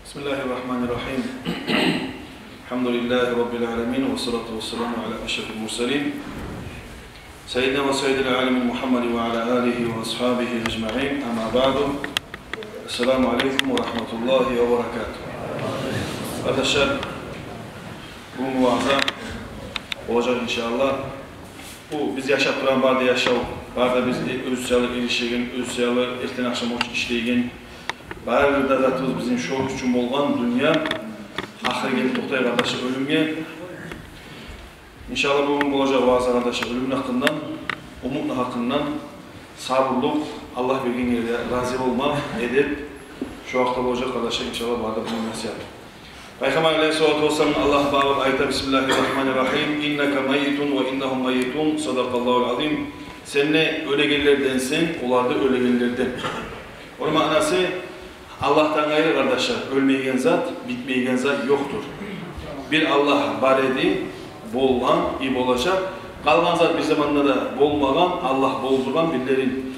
Bismillahirrahmanirrahim. Elhamdülillahi Rabbil alemin ve salatu ve selamu ala eşrefil mursalin. Seyyidina ve seyyidil alemin Muhammed ve ala alihi ve ashabihi ecma'in. Ama ba'du. Esselamu aleyküm ve rahmetullahi ve berekatuhu. Arkadaşlar, bu muazza olacak inşallah. Bu biz yaşap duran barda yaşav, barda biz özsüyalı ilişkin, özsüyalı erten akşam işleyin. Barda zatımız bizim şov üçün bolğan dünya ahir gelip toxtay kardeşi ölümge. İnşallah bugün olacak vaazı kardeşi ölümün hakkından, umutun hakkından sabırlık, Allah bilgin yerde razı olma, edip şu hafta olacak kardeşi inşallah barda bunun nasihat. Peygamber aleyhissalatu vesselam Allah bağır ayette Bismillahirrahmanirrahim. İnneke meyyitun ve innehum meyyitun. Sadakallahul azim. Sen ne ölegenlerdensin, onlar da ölegenlerden. Onun manası Allah'tan gayrı kardeşler, ölmeyen zat, bitmeyen zat yoktur. Bir Allah var edi, bolğan, ib olacak. Kalgan zat bir zamanda da bolmagan, Allah boldurgan, birilerin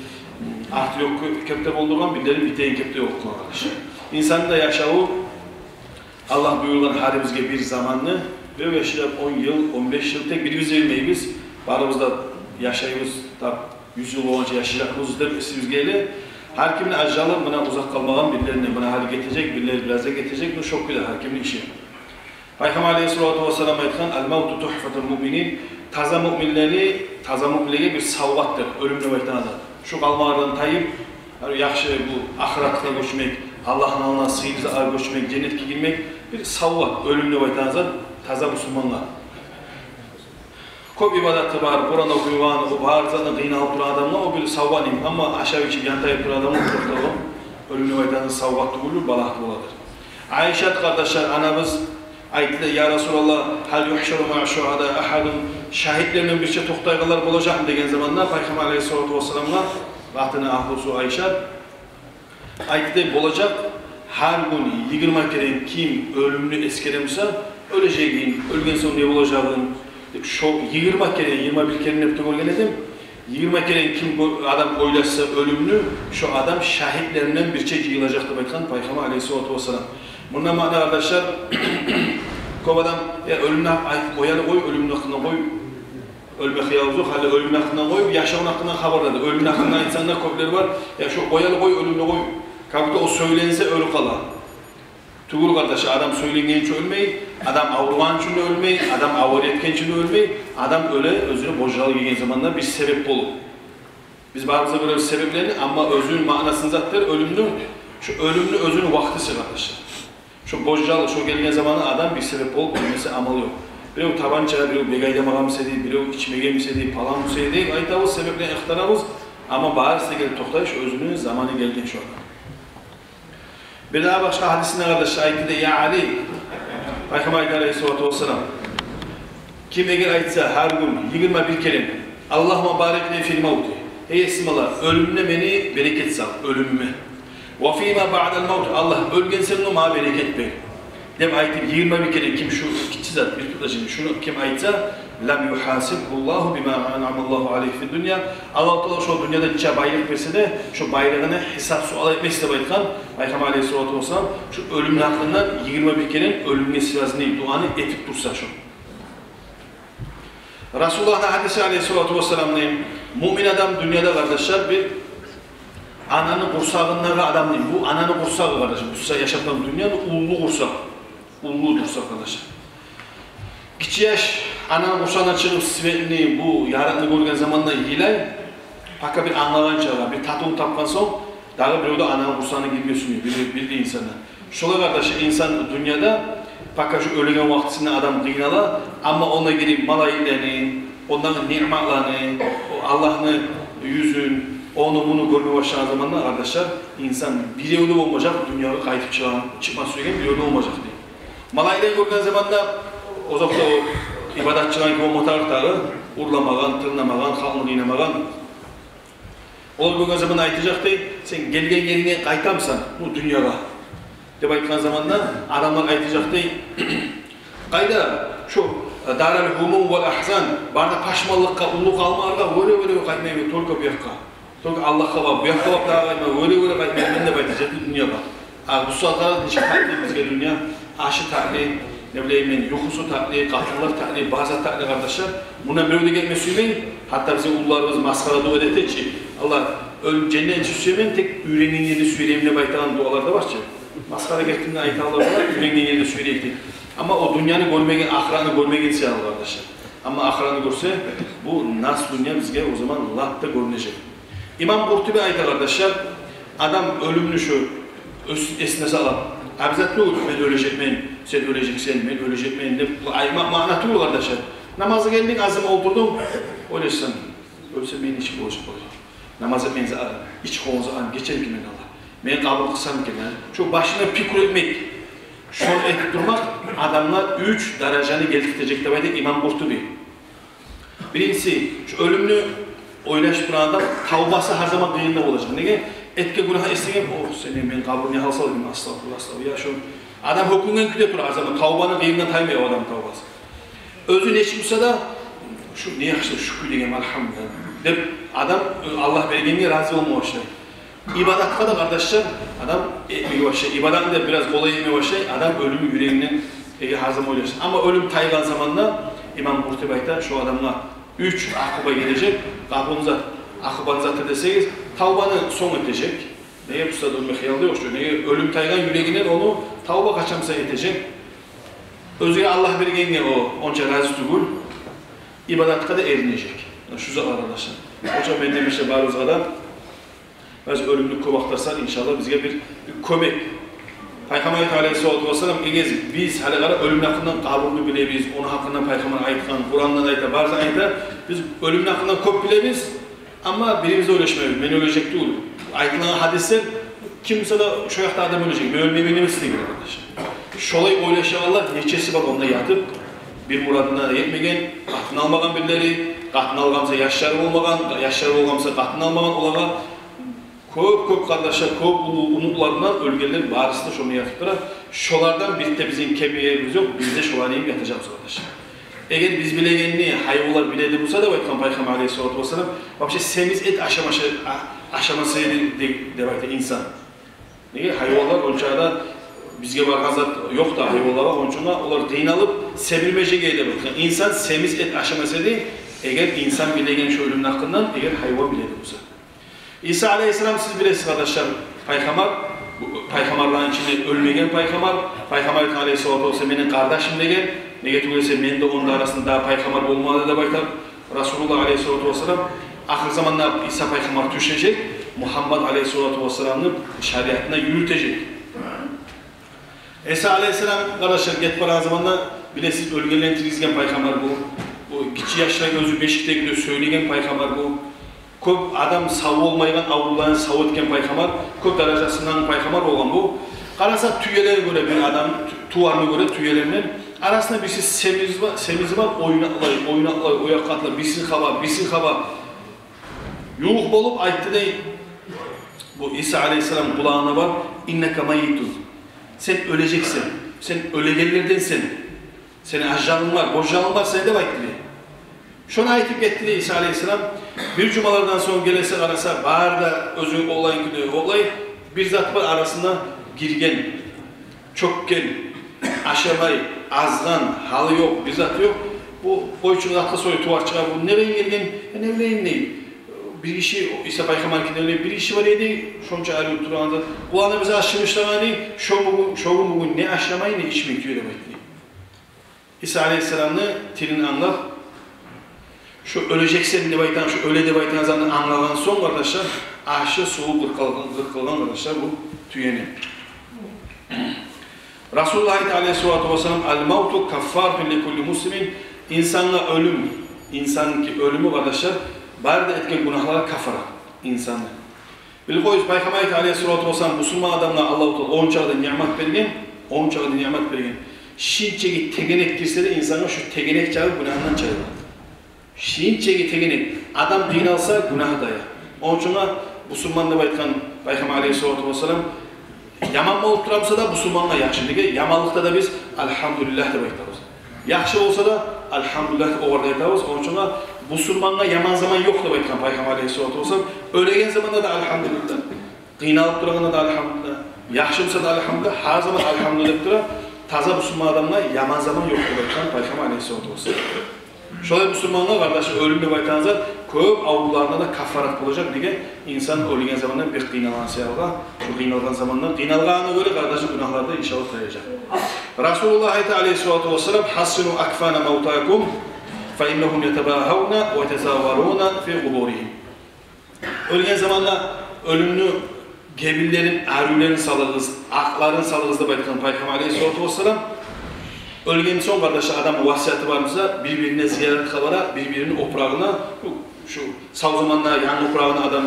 artı yok kepte boldurgan, birilerin biteyin kepte yok kardeşler. İnsanın da yaşağı Allah buyurgan halimizge bir zamanlı ve yaşayıp 10 yıl, 15 yıl tek birimiz vermeyiz. Barımızda yaşayımız, 100 yıl boyunca yaşayacağımız da isimiz gelir. Her kimin acalı buna uzak kalmadan birilerine buna hali getirecek, birileri biraz da getirecek. Bu çok güzel, her kimin işi. Peygamber aleyhissalatu vesselam aytkan, "El-mevtu tuhfatul mu'minin." Taza müminleri, taza müminliğe bir savvattır, ölümle baytan şu kalmalardan tayıp, yaxşı bu ahiratına göçmek, Allah'ın alına sıyırıza ağır göçmek, cennetke girmek bir savvat, ölümle baytan taza Müslümanlar. Köp ibadatı var, Kur'an okuyulan, var zaten kıynalıp duran adamlar, o bir savvanıyım. Ama aşağı içi yantayıp duran adamlar, ölümle baytan savvatlı olur, balahtı oladır. Ayşe kardeşler, anamız, ayetinde ya Resulallah hal yuhşaru ma'a şuhada ahadun şahitlerinin bir şey toktaygalar olacak mı degen zamanlar Peygamber aleyhissalatu vesselam'la vaktine ahlusu Ayşe ayetinde olacak her gün 20 kere kim ölümünü eskeremse öleceğin, ölgen son ne olacağını şu 20 kere 21 kere nepte görgen edim 20 kere kim adam oylaşsa ölümünü şu adam şahitlerinden bir şey yığılacaktı Peygamber aleyhissalatu vesselam. Bundan ma'na arkadaşlar köp adam ya ölümden koyanı koy, ölümün hakkında koy, ölme hıyavuz yok, hali ölümün hakkında koy, yaşamın hakkında haberladı. Ölümün hakkında insanlar köpleri var, ya şu koyanı koy, ölümünü koy. Kabukta o söylense ölü kala. Tugul kardeşi, adam söylengen için ölmeyi, adam avruvan için de ölmeyi, adam avur etken için de ölmeyi, adam öyle özünü bocalı gelen zamanda bir sebep olur. Biz bazı böyle sebeplerini ama özünün manasını zaten ölümünün, şu ölümünün özünün vaktisi kardeşler. Şu bocalı, şu gelgen zamanı adam bir sebep olup ölmesi amal yok. Biri tabanca, biri begaydamağa müsedi, biri içmege müsedi, palan müsedi, ayta o sebeple ihtarabız ama bağırsa gelip toktayış özünün zamanı geldiğin şu anda. Bir daha başka hadisine kardeşler ayette ya Ali, Peygamber aleyhissalatu vesselam kim eğer aytsa her gün 21 kere Allahümme barekli fil mevti ey esmalar ölümüne beni bereket sal, ölümüme وَفِيمَا بَعْدَ الْمَوْتِ Allah ölgen senin o ma bereket bey. Dem ayetip 21 kere kim şu iki zat bir tutacağını şunu kim ayetsa لَمْ يُحَاسِبْهُ اللّٰهُ بِمَا عَنْعَمَ اللّٰهُ عَلَيْهِ فِي الدُّنْيَا Allah Teala şu dünyada içe bayrak verse de şu bayrağını hesap sual etmesi de baytkan Peygamber aleyhissalatu vesselam şu ölümün hakkından 21 kere ölümüne sırasında duanı etip dursa şu. Resulullah'ın hadisi aleyhissalatu vesselam neyim? Mümin adam dünyada kardeşler bir ananın kursağındaki adam değil. Bu ananın kursağı kardeşim. Bu yaşatan dünyanın ullu kursağı. Ullu kursağı kardeşim. Kiçi yaş ananın kursağına çıkıp sivetini bu yarını görgen zamanla hilay hakka bir anlagan çağlar, bir tatun tapkan son daha bir de ananın kursağına girmiyorsun bildiği insanlar. Şola kardeşim insan dünyada fakka şu ölügen vaktisinde adam kıynala ama ona girip malaylarını, onların nimetlerini, Allah'ın yüzün onu bunu görmeye başlayan zamanlar arkadaşlar insan bir yolu olmayacak, dünyayı kayıp çıkma süregen bir yolu olmayacak diye. Malayları görgen zamanda o zaman o ibadatçıların ki o motarları urlamagan, tırnamagan, halını dinlemagan o görgen zamanda aytacak değil, sen gelgen yerine kaytamsan bu dünyaya deyip aytkan zamanda adamlar aytacak değil kayda şu daral humum vel ahzan barda paşmallıkka, uluk almalarga öyle kaytmayı torka bir yakka Çünkü Allah'a bak, bu yakta bak daha kayma, öyle kayma, ben de baytacak bir dünya var. Bu saatlarda nişe takli bizge dünya, aşı takli, ne bileyim ben, yuhusu takli, katıllar takli, bazı takli kardeşler. Buna böyle de gelme söyleyin, hatta bizim ullarımız maskara dua edete ki, Allah cennet için söyleyin, tek yüreğinin yerini söyleyeyimle baytalan dualar da var ki. Maskara geldiğinde ayet Allah var, yüreğinin yerini söyleyeyim. Ama o dünyanı görmegen, ahiranı görmegen siyah kardeşler. Ama ahiranı görse, bu nas dünya bizge o zaman Allah'ta görünecek. İmam Kurtubi ayet kardeşler, adam ölümünü şu esnesi alıp, Abzat ne olur? Ben ölecek miyim? Sen öleceksin, ben ölecek miyim? Manatı olur kardeşler. Namazı geldik, azıma oturdum. Öyleysen, ölsem benim içim olacak olacak. Namaz etmenizi alın, iç kolunuzu alın, geçelim ki ben Allah. Ben kabul kısam ki ben. Şu başına pikir etmek, şunu etip durmak, adamlar 3 dereceni geliştirecek demeydi İmam Kurtubi. Birincisi, şu ölümünü oylaştıran adam, tavbası her zaman kıyında olacak. Neye? Etke günahı isteyeyim, senin ben kabul ne halsa olayım, astagfirullah, astagfirullah. Ya şu adam hukukundan küde durur her zaman, tavbanın kıyından taymıyor o adam tavbası. Özü ne çıkmışsa da, şu ne yakışır, şükür diyeyim, elhamdülillah. Deyip adam Allah verdiğine razı olmuyor şey. İbadatta da kardeşler, adam etmeye başlıyor. İbadatı da biraz kolay etmeye başlıyor, adam ölümü yüreğinden her zaman oluyor. Ama ölüm taygan zamanında, İmam Kurtubi'de şu adamlar 3 akıba gelecek, kapınıza akıbanıza deseniz, tavbanı son edecek. Neye bu sırada ölme hayalde yok şu, neye ölüm taygan yüreğinden onu tavba kaçamsa edecek. Özüne Allah verdiğine o onca razı değil, ibadatta da erinecek. Şu zaman arkadaşlar. Hocam ben demiştim bari kadar, biz ölümlük kovaklarsan inşallah bizge bir kömek. Peygamber Aleyhisselatü Vesselam egez biz hali kadar ölüm hakkından kabulünü bilebiliriz, onun hakkından Peygamber ayetkan, Kur'an'dan ayetler, bazı ayetler biz ölüm hakkından çok bilebiliriz ama birimize öleşmeyiz, ben ölecek değil. Ayetlanan hadisler kimse de şu yakta adam ölecek, ben ölmeyi bilmemesi değil arkadaşlar. Şolay oylaşanlar neçesi bak onda yatıp bir muradına yetmegen, katını almagan birileri, katını algamsa yaşları olmagan, yaşları olgamsa katını almagan olagan köp kardeşler, köp unutlarından ölgeler barısında şunu yatıptılar. Şolardan birlikte bizim kemiğimiz yok, biz de şolarıyım yatacağız kardeşler. Eğer biz bilegenini, hayvanlar biledi bulsa da Baykan Peygamber Aleyhisselatü Vesselam, vapşe semiz et aşaması demekte insan. Niye? Hayvanlar ölçağda bizge bargan zat yok da hayvanlar var, onun için onlar deyin alıp sebilmece geyde bakın. İnsan semiz et aşaması değil, eğer insan bilegen şu ölümün hakkından, eğer hayvan biledi bulsa. İsa Aleyhisselam siz bilesiniz kardeşler, Peygamberlerin içinde ölmegen Peygamber Aleyhisselatü Vesselam benim kardeşim degen, ne getirse ben de onun arasında daha Peygamber olmalı da baytar. Resulullah Aleyhisselatü Vesselam ahir zamanda İsa Peygamber düşecek, Muhammed Aleyhisselatü Vesselam'ın şeriatına yürütecek. İsa Aleyhisselam kardeşler getparan zamanda bilesiniz ölgelentirizgen Peygamber bu. Bu kiçi yaşta gözü beşikte gidiyor söylegen Peygamber bu. Köp adam savı olmayan avruların savı etken Peygamber, köp derecesinden Peygamber olan bu. Karasa tüyelere göre bir adam, tuvarına göre tüyelerinden arasında birisi semiz var, oynaklar, oyakatlar, birisi hava. Yuh bolup ayette de bu İsa Aleyhisselam kulağına var, inneke mayyitun. Sen öleceksin, sen ölegellerdensin. Senin ajjanın var, boşcanın var, seni de bekliyor. Şunu ayetip getirdi İsa Aleyhisselam, bir cumalardan sonra gelese arasa, bağır da özün olayın gidiyor, olay bir zat var arasında girgen, çökken, aşamay, azgan, halı yok, bir zat yok. Bu boyçun zatla soyu tuvar çıkar, bu nereye girgen, ne bileyim değil. Bir işi, İsa Peygamber'in bir işi var idi, şonca arı oturan zat. Kulağına bize aşırmışlar hani, şoğun bugün ne aşamayı ne içmek diyor demekti. İsa Aleyhisselam'ı tilini anlar. Şu öleceksen debaytan, şu öyle debaytan zaten anlanan son kardeşler, aşı soğuk ırkılan kardeşler bu tüyeni. Resulullah Aleyhisselatü Vesselam el-mevtu kaffarun li kulli muslimin, insanla ölüm, insanın ki ölümü kardeşler, bari de etken günahlara kafara insanlar. Bilkoyuz Peygamber Aleyhisselatü Vesselam Müslüman adamlar Allah-u Teala 10 çağda nimet vergen, şiinçeki tegenek girse de insana şu tegenek çağı günahından çağırır. Şiinçeki tegenek, adam din alsa günahı daya. Onun için Müslümanla baytkan Peygamber Aleyhisselatü Vesselam yaman olup duramsa da Müslümanla yakşı. Yamanlıkta da biz elhamdülillah da baytarız. Yakşı olsa da elhamdülillah da orada yatağız. Onun için Musulmanga yaman zaman yok deb aytgan Peygamber Aleyhisselatü Vesselam. Ölegen zamanda da elhamdülillah. Qiynalıp turganda da elhamdülillah. Yaxşı bolsa da elhamdülillah. Her zaman elhamdülillah deb turib, taza musulman adamga yaman zaman yok deb aytgan Peygamber Aleyhisselatü Vesselam. Şolay musulmanga kardeşi ölüm deb aytganızlar, köp avlularına da kafarat olacak diye insan ölgen zamandan bir qiynalansayaga, şu qiynalan zamandan qiyналганы göre kardeşi günahlarda inşallah tayacak. Resulullah Aleyhisselatü Vesselam hassinu akfana mevtakum fa innahum yetebahawna ve yetezavaruna fi quburihim. Ölgen zamanda ölümlü gebillerin, ərülerin salırız, akların salırız deb aytgan Peygamber Aleyhisselatü Vesselam ölgen son kardeşi adam vasiyeti varsa birbirine ziyaret kılara, birbirinin oprağına, şu sağ zamanla yan oprağına adam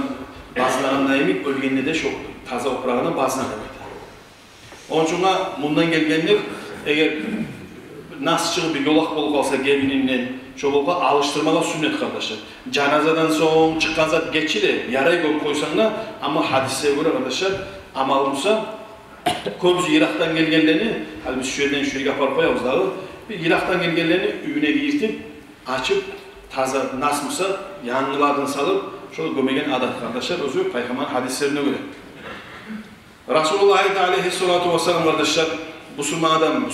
bazılarına yemek, ölgenine de şu taze oprağına bazılarına yemek. Onun için bundan gelgenler, eğer nasıl çıkıp bir yolak bulup alsa gelininden, şu bulup alıştırmalar sünnet kardeşler. Canazadan son çıkan zat geçili, yarayı koyup koysan da ama hadise göre kardeşler, amal olsa köpüsü Irak'tan gelgenlerini, hadi biz şu yerden şuraya yapar koyarız dağı, bir Irak'tan gelgenlerini üyüne girtip, açıp, taze nasmısa yanlılardan salıp, şöyle gömegen adat kardeşler, özü Peygamber hadislerine göre. Resulullah Aleyhisselatü Vesselam kardeşler, Müslüman adam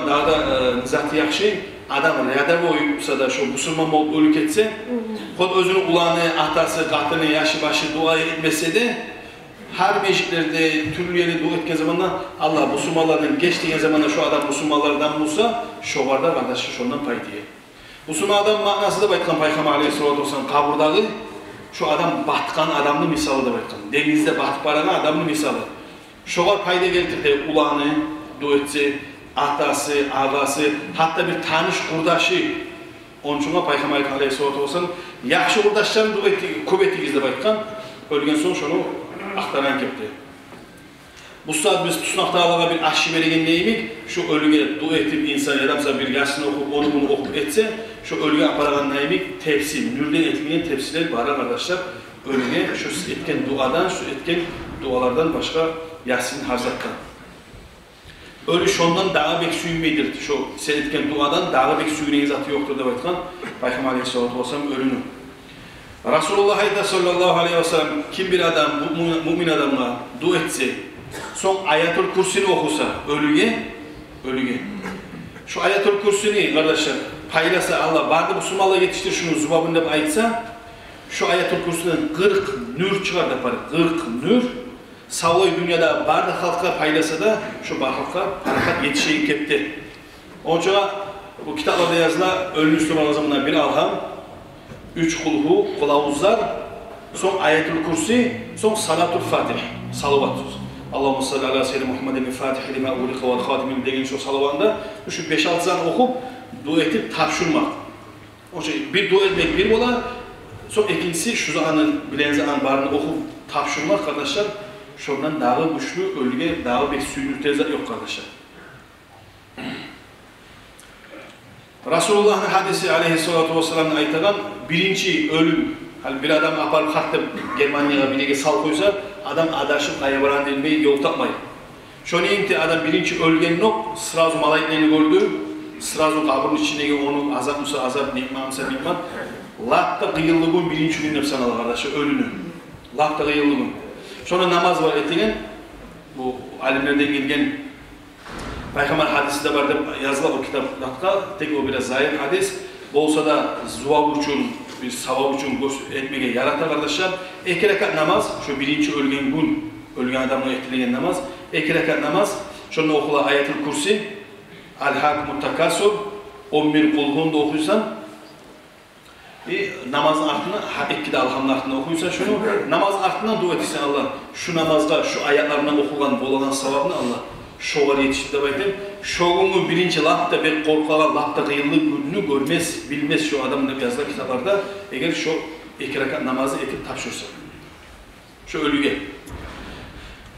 daha da zatı yakşı, adam riyada boyuysa da şu Müslüman olup ölük etse, kod özünün ulanı, atası, katını, yaşı başı dua etmese de, her meclislerde, türlü yeri dua etken zamanla Allah Müslümanlardan geçtiğin zamanla şu adam Müslümanlardan bulsa, şu varda kardeşi şundan pay diye. Müslüman adam manası da baytkan Peygamber Aleyhisselatü Vesselam kaburdağı, şu adam batkan adamlı misalı da baytkan. Denizde batıp baragan adamlı misalı. Şu var payda getirdi, ulanı, dua etse, atası, ağası, hatta bir tanış kurdaşı. Onun için Peygamber Aleyhisselatü Vesselam, yaxşı kurdaşların dua ettiği, kuvvetliyiz de baytkan, ölgen son şunu aktaran kepti. Bu saat biz Tusnaq Dağlı'na bir aşçı veregen neyimik, şu ölüge dua ettiğim insan adamsa bir yaşını okup, onu bunu okup etse, şu ölüge aparagan neyimik tepsi, nürden etmeyen tepsiler var arkadaşlar. Ölüge şu etken duadan, şu etken dualardan başka Yasin Harzat'tan. Ölü şondan dağı bek suyunmeydir. Şu sen etken duadan dağı bek suyunayız atı yoktur da baytkan. Peygamber Aleyhisselatü Vesselam ölünü. Resulullah sallallahu aleyhi ve sellem kim bir adam, mümin adamla dua etse, son Ayatul Kursi'ni okusa ölüge. Şu Ayatul Kursi'ni kardeşler paylasa Allah, barda Müslümanlığa yetiştir şunu zubabında aytsa, şu Ayatul Kursi'den 40 nür çıkar da para, 40 nür. Sağlığı dünyada barda halka paylasa da şu halka harakat yetişeyim kepti. Onun için bu kitaplarda yazılan ölü Müslüman zamanında bir alham, 3 kulhu, kılavuzlar, son Ayatul Kursi, son Salatul Fatih, salavat. Allahümme salli ala seyyidina Muhammedin Fatih lima uğrika ve khatimin degen şu salavanda şu 5-6 zan okup dua etip tapşırmak. O şey bir dua etmek bir ola, son ikincisi şu zamanın bilen zaman barını okup tapşırmak kardeşler. Şundan dağı güçlü, ölüge dağı bek suyunu tezat yok kardeşler. Resulullah'ın hadisi Aleyhisselatü Vesselam'ın aytagan birinci ölüm, hani bir adam aparıp hatta Germanya'ya bilege sal koysa, adam adaşıp ayabaran denmeyi yol tapmayı. Şöyle inti adam birinci ölgen yok, sırazı malayetlerini gördü, sırazı kabrın içindeki onu azap mısa azap, neymansa neyman, latta kıyıldı gün birinci gün nefsanalı kardeşler, ölünü. Latta kıyıldı gün. Sonra namaz var ettiğin, bu alimlerden gelgen Peygamber hadisi de var yazılan o kitapta, tek o biraz zahir hadis, olsa da zuvab için, bir savab için etmeye yaratar kardeşler. 2 rekat namaz, şu birinci ölgen gün, ölgen adamla ettilen namaz, 2 rekat namaz, şunu okula Ayatul Kursi, Al-Hakumut Takasur, 11 kulhunu da okuysan, namazın ardından, ikkide alhamın ardından okuysan şunu, namazın ardından dua etsen Allah, şu namazda, şu ayetlerden okulan, bolanan savabını Allah, şoğar yetişti de baytayım, şoğunun birinci lapta bir korkalan lapta kıyıldığı gününü görmez, bilmez şu adamın yazılan kitaplarda, eğer şu 2 rekat namazı etip tapşırsa, şu ölüge.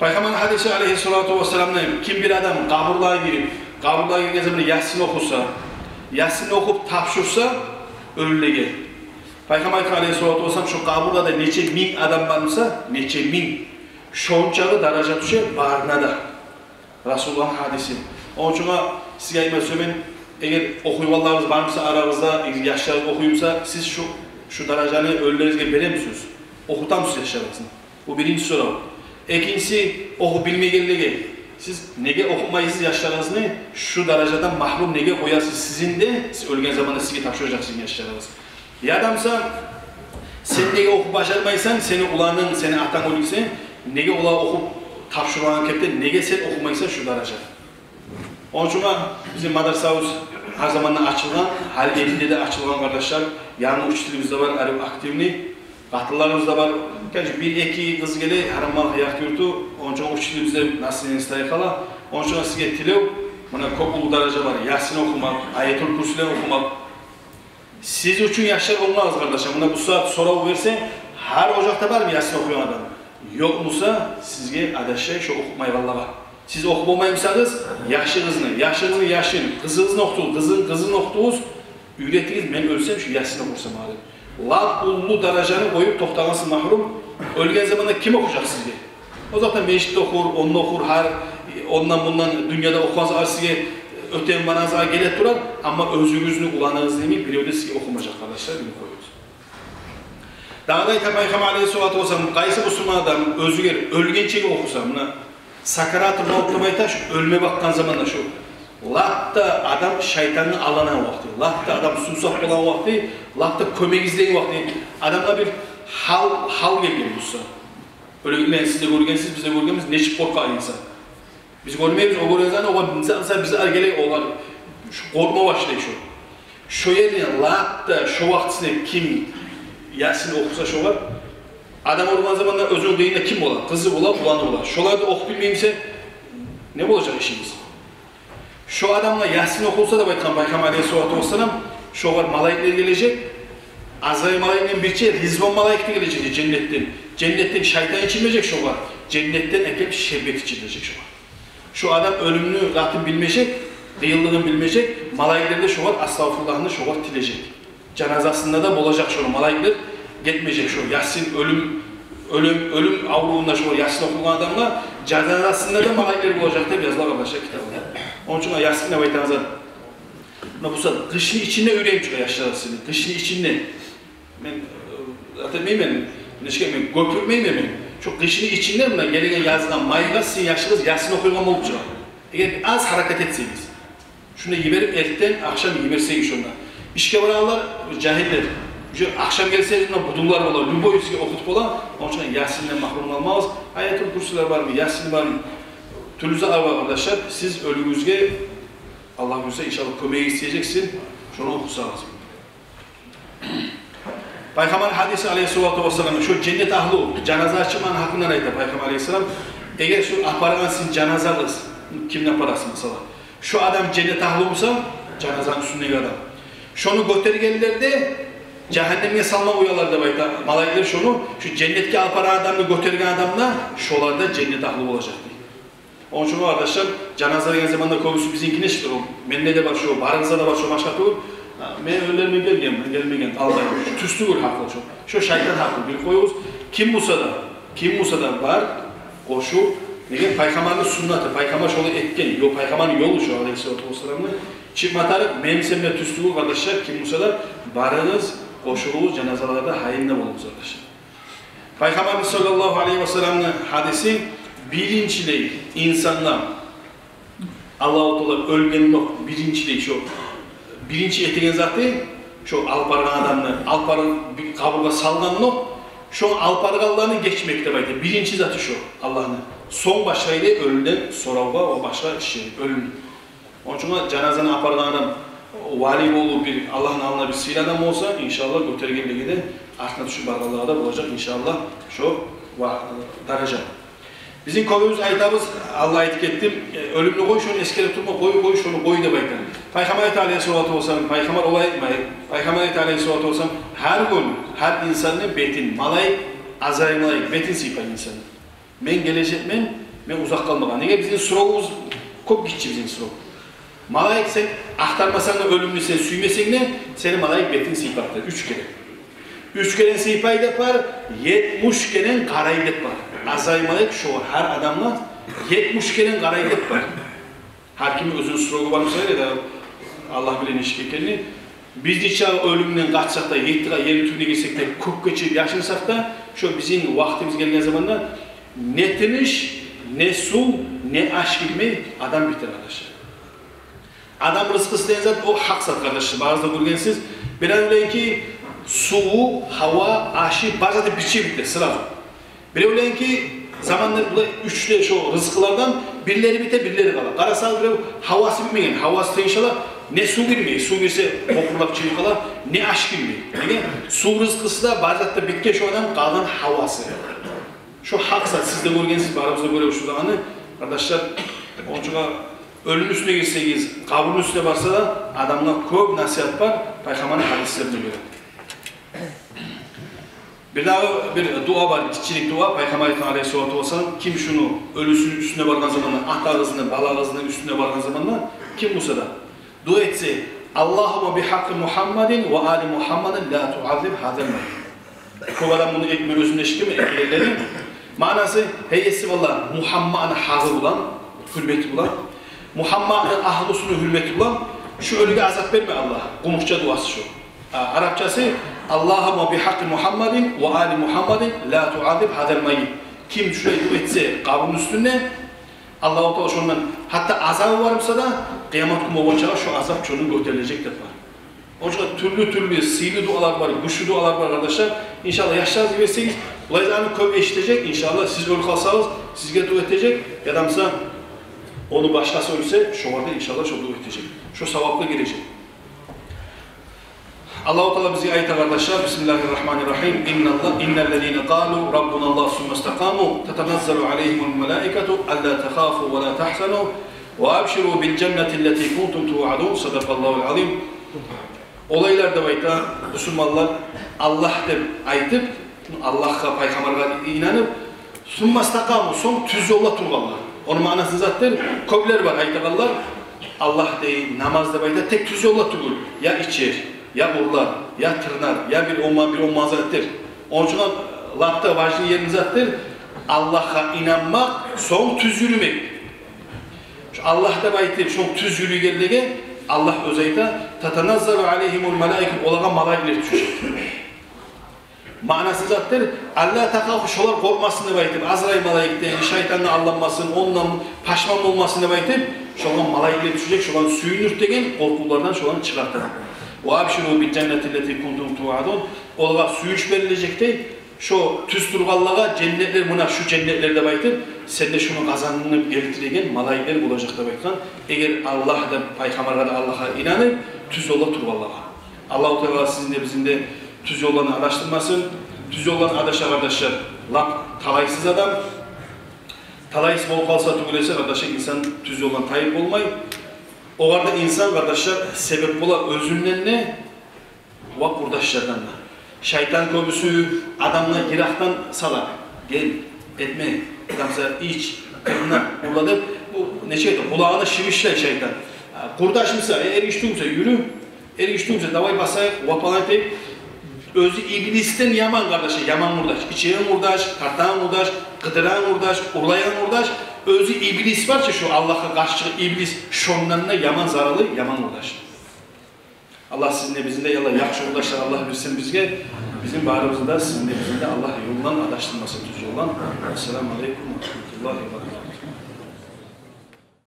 Peygamber hadisi Aleyhisselatü Vesselam'dan kim bir adam kaburluğa girip zaman Yasin okusa, Yasin okup tapşırsa, ölüge. Peygamber Aleyhisselatü Vesselam şu kaburluğda neçe min adam varsa, neçe min, şonçağı daraja düşer, bağrına da. Resulullah'ın hadisi. Onun için size ayma söyleyin, eğer okuyuvallarınız varsa aranızda, yaşlarınız okuyumsa siz şu dereceni ölülerinizge verir misiniz? Okutam mısınız yaşlarınızı? Bu birinci soru. İkincisi, oku bilmeyenliği. Siz nege okumayısınız yaşlarınızı şu dereceden mahrum nege koyarsınız sizin de siz ölgen zamanda size tapşıracaksınız yaşlarınızı. Ya adamsa sen nege okup başarmaysan seni ulanın, seni atan olursa nege ola okup tapşırılan kepte nege sen okumaysan şu derece. Onun için bizim madrasamız her zaman açılgan, her elinde de açılgan kardeşler. Yani uçtuğumuz da var, arif aktifli. Katıllarımız da var. Gerçi bir iki kız gele harammal hayat yurtu. Onun için uçtuğumuz da nasıl istayakala. Onun için size tilev, buna kopulu derece var. Yasin okumak, Ayetül Kürsü'yle okumak. Siz için yaşlar olmaz kardeşim. Buna bu saat soru verse her ocakta var mı Yasin okuyan adam? Yok musa sizge adaşa şu okumayı vallahi var. Siz okup olmayımsanız yaşınızı yaşın, kızınızın okuduğunuz, kızın okuduğunuz üretiniz, ben ölsem şu Yasin okursam abi. Laf ullu dereceni koyup toxtağınsın mahrum, ölgen zamanda kim okuyacak sizge? O zaten meclitte okur, onunla okur, ondan bundan dünyada okumanız sizge öten banaza gelet durar ama özünüzünü ulanınız demeyi bir öde sizge okumayacak arkadaşlar, bunu koyuyoruz. Dağday Peygamber Aleyhisselatü Vesselam, qaysı Müslüman adam özüger ölgençeği okusa, buna sakarat-ı mevt'ta baytaş, ölme bakkan zamanda şu. Latta adam şeytanın alanan vakti, latta adam susak olan vakti, latta kömek izleyen vakti. Adamda bir hal gelgen bulsa. Öyle siz de görgensiniz, biz de görgensiniz, neşip korkar insan. Biz görmeyiz, o görgensiniz, o bize argele olan, korkma başlayı şu. Şu yerine latta, şu vaktisinde kim Yasin okusa şu var, adam olman zamanında özünün deyinde kim olan? Kızı olan, ulanı olan. Şolarda okup bilmeyimse ne olacak işimiz? Şu adamla Yasin okulsa da Peygamber Aleyhisselatü Vesselam şu var malaikler gelecek. Azrail malaikinin bir şey Rizvan malaikleri gelecek cennetten. Cennetten şeytan içilmeyecek şu var. Cennetten ekip şerbet içilecek şu var. Şu adam ölümünü zaten bilmeyecek, değillığını bilmeyecek. Malaikler de şu var astağfirullahını şu var tilecek. Cenazasında da olacak şu malaikler gitmeyecek şu Yasin ölüm avruğunda şu Yasin okulan adamla cenazasında da malaikler olacak diye yazılar arkadaşlar kitabında. Onun için Yasin'le baytanızlar. Bu saat kışın içinde üreyim çıkıyor yaşlarısını. Kışın içinde. Ben zaten meymenim. Neşkemeyim. Göpürmeyim. Çok kışın içinde buna gelene yazılan mayga sizin yaşınız Yasin okuyalım olacak. Eğer az hareket etseniz. Şunu yiberip erten akşam yiberseniz şundan. İşke varanlar cahiller. Akşam gelseniz budullar olur. Lüboyu size okutup olan. Onun için Yasin'den mahrum olmaz. Ayetül Kürsüler var mı? Yasin var mı? Türlüze arva arkadaşlar. Siz ölümüzge Allah bilirse inşallah kömeği isteyeceksin. Şunu okusa lazım. Peygamber hadisi Aleyhisselatü Vesselam şu cennet ahlu cenaze açmanın hakkından aydı Peygamber Aleyhisselam. Eğer şu aparan sizin cenazalız kimle parası mesela. Şu adam cennet ahlu olsa cenazanın üstündeki adam. Şunu götürgenlerde cehenneme salma uyalarda bayta. Malaikler şunu şu cennetki aparan adamı götürgen adamla şolarda cennet ahlu olacak. Onun için arkadaşlar cenazeler zamanda kovusu bizimkine çıktı o. Mende de var şu, barınıza da var şu başka tur. Ben öllerime gelmeyen Allah'ım. Tüstü vur haklı şu. Şu şeytan haklı bir koyuyoruz. Kim Musa'da var o şu. Neden Peygamber'in sünneti, Peygamber şöyle etken, yok Peygamber'in yolu şu Aleyhisselatü Vesselam'ın. Çıkmatarak benim seninle tüstü vur arkadaşlar. Kim Musa'da barınız, koşulunuz cenazelerde hayırlı olunuz arkadaşlar. Peygamber sallallahu aleyhi ve sellem'in hadisi birincilik insanlar Allah-u Teala ölgenin yok birincilik şu birinci etken zaten şu alpargan adamını alpargan kaburga salgan yok şu alparganlarını geçmekte baydı birinci zatı şu Allah'ın son başlaydı ölümden sorava o başka şey ölüm onun için cenazeni apargan adam vali olur bir Allah'ın alına bir sıyır adam olsa inşallah götürgenliği de artık şu bargalığa da bulacak inşallah şu derece. Bizim kovumuz aytabız Allah'a etikettim. Ölümlü koy şunu eskele tutma koy şunu koy da baytan. Peygamber Aleyhisselatü Vesselam Peygamber olay etmeyin. Peygamber Aleyhisselatü Vesselam her gün her insanın betin malaik azrail malaik betin sipay insanı. Men gelecek men uzak kalmadan. Nege bizim sorumuz çok gitçi bizim sorum. Malaik sen aktarmasan da ölümlü sen süymesen ne seni malaik betin sipattır 3 kere. 3 kere sipay yapar 70 kere karaylık var. Azrail malaik şu her adamla 70 kere karaylık var. Her kimin özünün strogu var mı söyle de Allah bilen iş ekenini. Biz de ölümden kaçsak da, yettiğe yer türüne girsek de, köp geçirip yaşansak da, şu bizim vaktimiz gelgen zamanda ne tiniş, ne su, ne aşk ilmi adam bitir arkadaşlar. Adam rızkısı denen zat o hak zat kardeşler. Bazıda görgensiz. Biraz öyle ki suyu, hava, aşı bazıda biçi bitti sıra. Biraz öyle ki zamanla üçlü şu rızkılardan birileri bite, birileri kalır. Karasal bir havası bitmeyen, havası da inşallah ne su girmeyi, su girse kokurlap çiğ kalır, ne aşk girmeyi. Yani su rızkısı da bazıda bitke şu adam kalan havası. Şu hak zat siz de görgensiz, aramızda böyle şu zamanı kardeşler oncuğa ölüm üstüne girseniz, kabrın üstüne varsa da adamına köp nasihat var, Peygamber'in hadislerine göre. Bir daha bir dua var, iççilik dua, Peygamber Aleyhisselatü Vesselam kim şunu ölüsünün üstüne vargan zamanla, ata ağzına, bala ağzına üstüne vargan zamanla kim olsa da dua etse Allahümme bihakkı Muhammedin ve ali Muhammedin la tuazib hazel mayit. Köp adam bunu ekmeğin özünde şikimi, ekmeğleri. Manası heyesi valla Muhammed'in hazır olan, hürmeti olan, Muhammed'in ahlusunu hürmeti olan şu ölüge azap verme Allah. Kumukça duası şu. Arapçası Allahümme bihakkı Muhammedin ve ali Muhammedin la tuazib hazel mayit. Kim şurayı dua etse kabrın üstünde Allah-u Teala şundan hatta azabı varımsa da kıyamet günü olacak şu azap şunun götürülecektir var. O yüzden türlü sihirli dualar var, güçlü dualar var arkadaşlar. İnşallah yaşlarınızı verseniz ulayzanı köp eşitecek. İnşallah siz öl kalsanız sizge dua edecek. Ya da mesela onu başkası ölse şu varda inşallah şu dua edecek. Şu sevaplı girecek. Allah-u Teala bizi ayet arkadaşlar. Bismillahirrahmanirrahim. İnnellezîne kâlu Rabbunallah sümme istakâmû tetenezzalu aleyhimul melâiketu allâ tehâfû ve lâ tahzanû ve abşirû bil cennetilleti kuntum tu'adûn. Sadakallâhu'l azîm. Olaylarda bayta Müslümanlar Allah deb aytıp, Allah'a, Peygamber'e inanıp, sümme istakâmû son tüz yolla turganlar. Onun manası zaten köpler var aytağanlar. Allah deyin namazda bayta tek tüz yolla turgur. Ya içer, ya urlar, ya tırnar, ya bir olmaz ettir. Onun için lapta vaclı yerimiz ettir. Allah'a inanmak son tüz yürümek. Allah'ta baytır son tüz yürü geldiğinde Allah özeyde tatanazzaru aleyhimul melaiket olaga malaikler düşecek. Manası zattır. Allah takafı şolar korkmasını baytır. Azrail malaikten, şeytanla allanmasın, ondan paşman olmasını baytır. Şolan malaikler düşecek, şolan suyunur degen korkulardan şolan çıkartır. Ve abşiru bil cennetilleti kuntum tu'adun. Olaga suyuş verilecek değil. Şu tüz turgallaga cennetler buna şu cennetlerde baytır. Sen de şunu kazanıp getiregen malaikler bulacak da baytır. Eğer Allah da Peygamber'e Allah'a inanıp tüz yolla turgallaga. Allah-u Teala sizin de bizim de tüz yollarını araştırmasın. Tüz yollarını arkadaşlar lap talaysız adam. Talaysız bol kalsa tügülese arkadaşlar insan tüz yoldan tayyip olmayı. O arada insan arkadaşlar sebep ola özünden ne? Vak kurdaşlardan da. Şeytan köbüsü adamla giraktan salar. Gel, etme, adamsa iç, kırına uğradıp bu ne şeydi? Kulağına şimişler şeytan. Kurdaş mısa, eğer içtiğimse yürü, eğer içtiğimse davay basayım, vapalayıp özü iblisten yaman kardeşler, yaman murdaş. İçeyen murdaş, tartan murdaş, kıdıran murdaş, urlayan murdaş. Özü iblis var ki şu Allah'a karşı iblis şonlarına yaman zararlı, yaman murdaş. Allah sizinle bizimle yallah yakşı yoldaşlar Allah bilsin bizge. Bizim bağrımızda sizinle bizimle Allah yolundan adaştırmasın düz yoldan. Esselamu Aleyküm ve Rahmetullahi ve Berekatuhu.